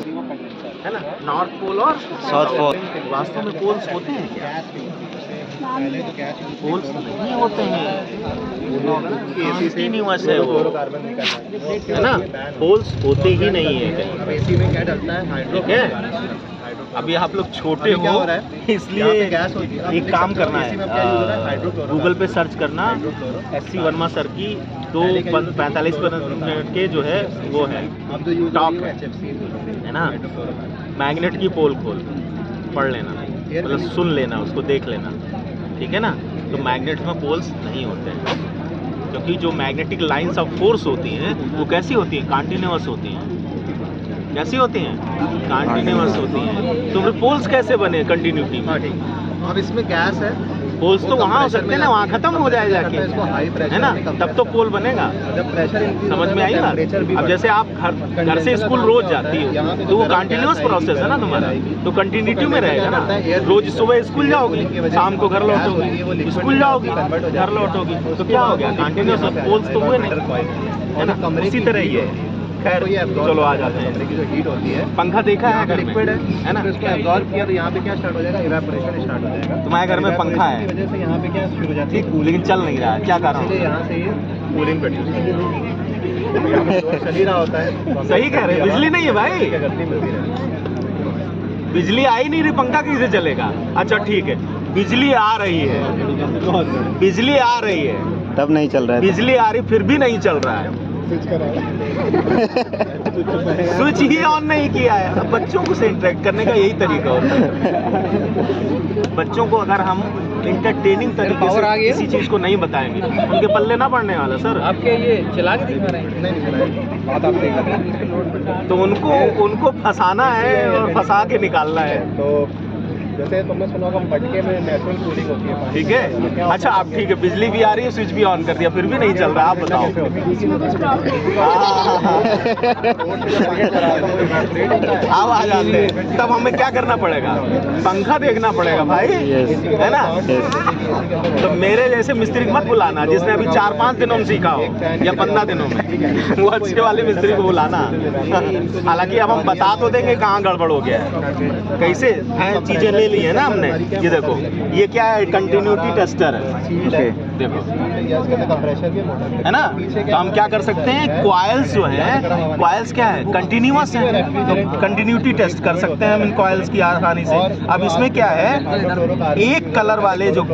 है ना, north pole और साउथ पोल। वास्तव में पोल्स होते हैं क्या? पोल्स नहीं होते हैं, कंटिन्यूअस है वो, है ना, पोल्स होते ही नहीं है कहीं। ठीक है, अभी आप लोग छोटे हो इसलिए एक काम करना है, गूगल पे सर्च करना SC वर्मा सर की 2:45 मिनट के जो है वो है टॉक है ना, मैग्नेट की पोल खोल पढ़ लेना, मतलब सुन लेना, उसको देख लेना, ठीक है ना। तो मैग्नेट में पोल्स नहीं होते हैं, क्योंकि जो मैग्नेटिक लाइंस ऑफ फोर्स होती हैं वो कैसी होती हैं, कंटिन्यूअस होती हैं। कैसी होती हैं? कंटिन्यूअस होती हैं। तो फिर पोल्स कैसे बने कंटिन्यूटी में? अब इसमें गैस है, पोल्स तो वहाँ हो सकते हैं ना, वहाँ खत्म हो जाए जाके, है ना, तब तो पोल बनेगा। जब प्रेशर समझ में आई ना? अब जैसे आप घर से स्कूल रोज जाती हो तो वो कंटिन्यूअस प्रोसेस है ना तुम्हारा, तो कंटिन्यूटी में रहेगा ना। रोज सुबह स्कूल जाओगी, शाम को घर लौटोगी, स्कूल जाओगी, घर लौटोगी, तो क्या हो गया, कंटिन्यूअस। पोल्स तो हुए नहीं, है ना, इसी तरह ही है। खैर चलो आ जाते हैं। की जो हीट होती है, पंखा देखा है घर में, लिक्विड है ना, इसको एब्जॉर्ब किया तो यहाँ पे क्या स्टार्ट हो जाएगा, इवेपोरेशन स्टार्ट हो जाएगा। तुम्हारे घर में पंखा है, वजह से यहाँ पे क्या शुरू हो जाती है, लेकिन चल नहीं रहा है, क्या कारण? इसलिए यहाँ से ये कूलिंग प्रोड्यूस चल ही रहा होता है। सही कह रहे हैं, बिजली नहीं है भाई, गति मिलती है, बिजली आ ही नहीं रही, पंखा कैसे चलेगा? अच्छा ठीक है, बिजली आ रही है, बिजली आ रही है, तब नहीं चल रहा है। बिजली आ रही फिर भी नहीं चल रहा है, स्विच ही ऑन नहीं किया है। अब बच्चों को से इंटरेक्ट करने का यही तरीका होता है। बच्चों को अगर हम इंटरटेनिंग तरीके से किसी चीज को नहीं बताएंगे, उनके पल्ले ना पड़ने वाला सर। आपके ये चला के दिखा रहे हैं, नहीं बात आप देख रहे हैं, तो उनको फंसाना है और फंसा के निकालना है। तो जैसे तुमने सुना होगा मटके में नेचुरल कूलिंग होती है, ठीक है, अच्छा अब ठीक है, बिजली भी आ रही है, स्विच भी ऑन कर दिया, फिर भी नहीं चल रहा, आप बताओ। अब आ जाते हैं, तब हमें क्या करना पड़ेगा, पंखा देखना पड़ेगा भाई, है ना। तो मेरे जैसे मिस्त्री मत बुलाना जिसने अभी 4-5 दिनों में सीखा हो या 15 दिनों में, वो अच्छे वाले मिस्त्री को बुलाना। हालांकि अब हम बता तो देंगे कहाँ गड़बड़ हो गया है, कैसे चीजें ले ली है ना हमने। ये देखो, ये क्या है, कंटिन्यूटी टेस्टर है, देखो, है ना। तो हम क्या कर सकते हैं, कॉइल्स जो है, कॉइल्स क्या है, कंटिन्यूअस है, तो कंटिन्यूटी टेस्ट कर सकते हैं हम इन कॉइल्स की आसानी से। अब इसमें क्या है, एक कलर वाले जो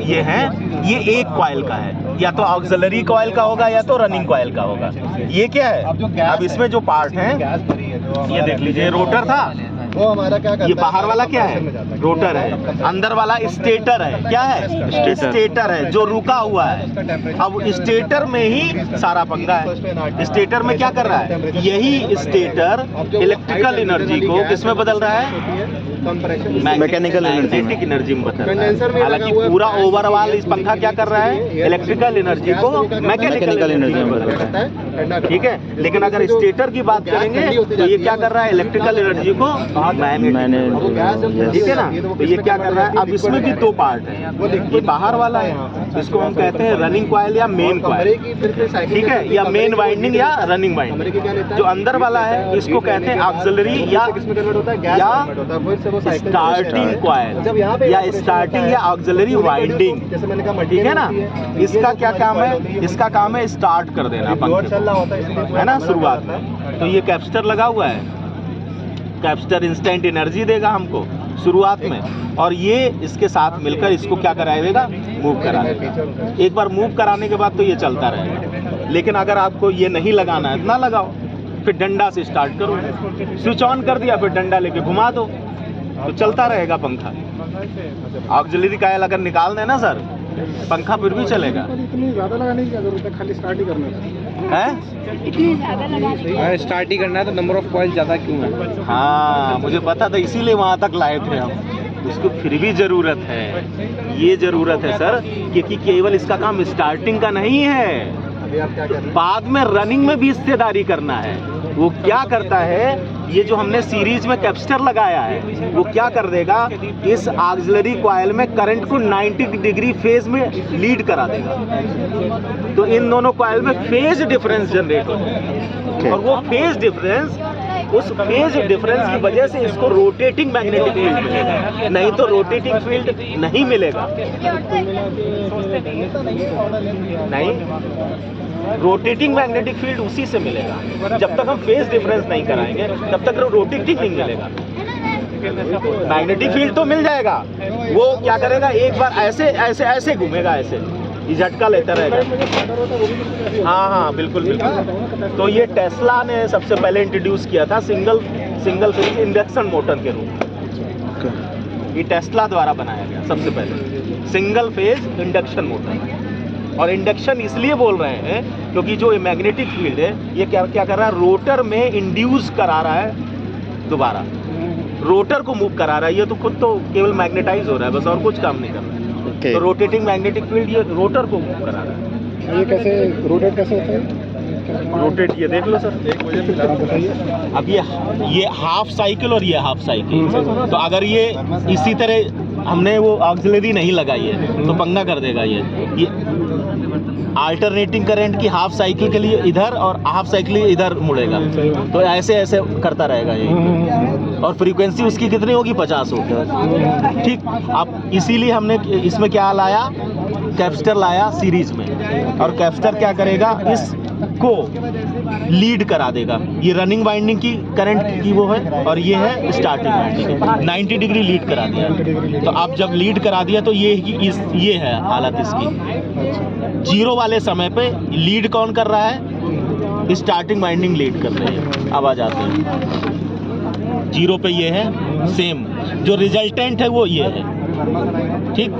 ये हैं, ये एक कॉइल का है, या तो ऑक्सिलरी कॉइल का होगा या तो रनिंग कॉइल का होगा। ये क्या है, अब इसमें जो पार्ट है, ये देख लीजिए, रोटर था, वो हमारा क्या करता है, ये बाहर वाला क्या है, रोटर है, अंदर वाला स्टेटर है, क्या है, स्टेटर है जो रुका हुआ है। अब स्टेटर में ही सारा पंगा है। स्टेटर में क्या कर रहा है, यही स्टेटर इलेक्ट्रिकल एनर्जी को किसमें बदल रहा है, मैकेनिकल एनर्जी में बदल रहा है। हालांकि पूरा ओवरऑल इस पंखा क्या कर रहा है, इलेक्ट्रिकल एनर्जी को मैकेनिकल एनर्जी में बदल रहा है, ठीक है। लेकिन अगर स्टेटर की बात करेंगे तो ये क्या कर रहा है, इलेक्ट्रिकल एनर्जी को ठीक है ना। तो ये क्या कर रहा है, अब इसमें भी दो पार्ट है, ये बाहर वाला है, इसको हम कहते हैं रनिंग कॉइल या मेन कॉइल, ठीक है, या मेन वाइंडिंग या रनिंग वाइंडिंग। जो अंदर वाला है इसको कहते हैं ऑक्सिलरी या स्टार्टिंग कॉइल या स्टार्टिंग या ऑक्सिलरी वाइंडिंग, ठीक है ना। इसका क्या काम है, इसका काम है स्टार्ट कर देना पंखे, है ना, शुरुआत में। तो ये कैपेसिटर लगा हुआ है, कैपेसिटर इंस्टेंट एनर्जी देगा हमको शुरुआत में, और ये इसके साथ मिलकर इसको क्या कराएगा, मूव करा देगा। एक बार मूव कराने के बाद तो ये चलता रहेगा। लेकिन अगर आपको ये नहीं लगाना है, ना लगाओ, फिर डंडा से स्टार्ट करो, स्विच ऑन कर दिया, फिर डंडा लेके घुमा दो, तो चलता रहेगा पंखा। ऑक्सिलरी कॉइल अगर निकाल देना सर, पंखा फिर भी चलेगा। इतनी ज़्यादा लगाने की क्या जरूरत है, खाली स्टार्ट ही करना है, इतनी ज़्यादा लगाने स्टार्ट ही करना है, तो नंबर ऑफ कॉइल ज़्यादा क्यों है? हाँ मुझे पता था, इसीलिए वहाँ तक लाए थे हम। उसको फिर भी ज़रूरत है, ये ज़रूरत है सर, क्योंकि केवल इसका काम स्टार्टिंग का नहीं है, बाद में रनिंग में भी हिस्सेदारी करना है। वो क्या करता है, ये जो हमने सीरीज में कैपेसिटर लगाया है, वो क्या कर देगा, इस ऑक्सिलरी कॉइल में करंट को 90 डिग्री फेज में लीड करा देगा। तो इन दोनों कॉइल में फेज डिफरेंस जनरेट हो जाएगा, और वो फेज डिफरेंस उस फेज डिफरेंस की वजह से इसको रोटेटिंग मैग्नेटिक फील्ड मिलेगा, नहीं तो रोटेटिंग फील्ड नहीं मिलेगा। नहीं, रोटेटिंग मैग्नेटिक फील्ड उसी से मिलेगा। जब तक हम फेज डिफरेंस नहीं कराएंगे तब तक रोटेटिंग नहीं मिलेगा। मैग्नेटिक फील्ड तो मिल जाएगा, वो क्या करेगा, एक बार ऐसे ऐसे ऐसे घूमेगा, ऐसे ये झटका लेता रहेगा। हाँ हाँ बिल्कुल बिल्कुल। तो ये टेस्ला ने सबसे पहले इंट्रोड्यूस किया था सिंगल फेज इंडक्शन मोटर के रूप में। ये टेस्ला द्वारा बनाया गया सबसे पहले सिंगल फेज इंडक्शन मोटर। और इंडक्शन इसलिए बोल रहे हैं क्योंकि जो ये मैग्नेटिक फील्ड है ये क्या कर रहा है, रोटर में इंड्यूस करा रहा है, दोबारा रोटर को मूव करा रहा है। ये तो खुद तो केवल मैग्नेटाइज हो रहा है बस, और कुछ काम नहीं कर रहा है। तो रोटेटिंग मैग्नेटिक फील्ड ये रोटर को मूव करा रहा है। ये कैसे रोटेट कैसे होता है? रोटेट ये देख लो सर, अब ये हाफ साइकिल और ये हाफ साइकिल। तो अगर ये इसी तरह हमने वो ऑक्सिलरी नहीं लगाई है तो पंगा कर देगा। ये अल्टरनेटिंग करंट की हाफ साइकिल के लिए इधर और हाफ साइकिल इधर मुड़ेगा, तो ऐसे ऐसे करता रहेगा ये। और फ्रीक्वेंसी उसकी कितनी होगी, 50 होगी। ठीक, अब इसीलिए हमने इसमें क्या लाया, कैपेसिटर लाया सीरीज में। और कैपेसिटर क्या करेगा, इसको लीड करा देगा। ये रनिंग वाइंडिंग की करंट की वो है और ये है स्टार्टिंग वाइंडिंग, 90 डिग्री लीड करा दिया। तो अब जब लीड करा दिया तो ये है हालत इसकी। जीरो वाले समय पे लीड कौन कर रहा है, स्टार्टिंग वाइंडिंग लीड कर रही है। अब आ जाते हैं जीरो पे, ये है सेम, जो रिजल्टेंट है वो ये है। ठीक,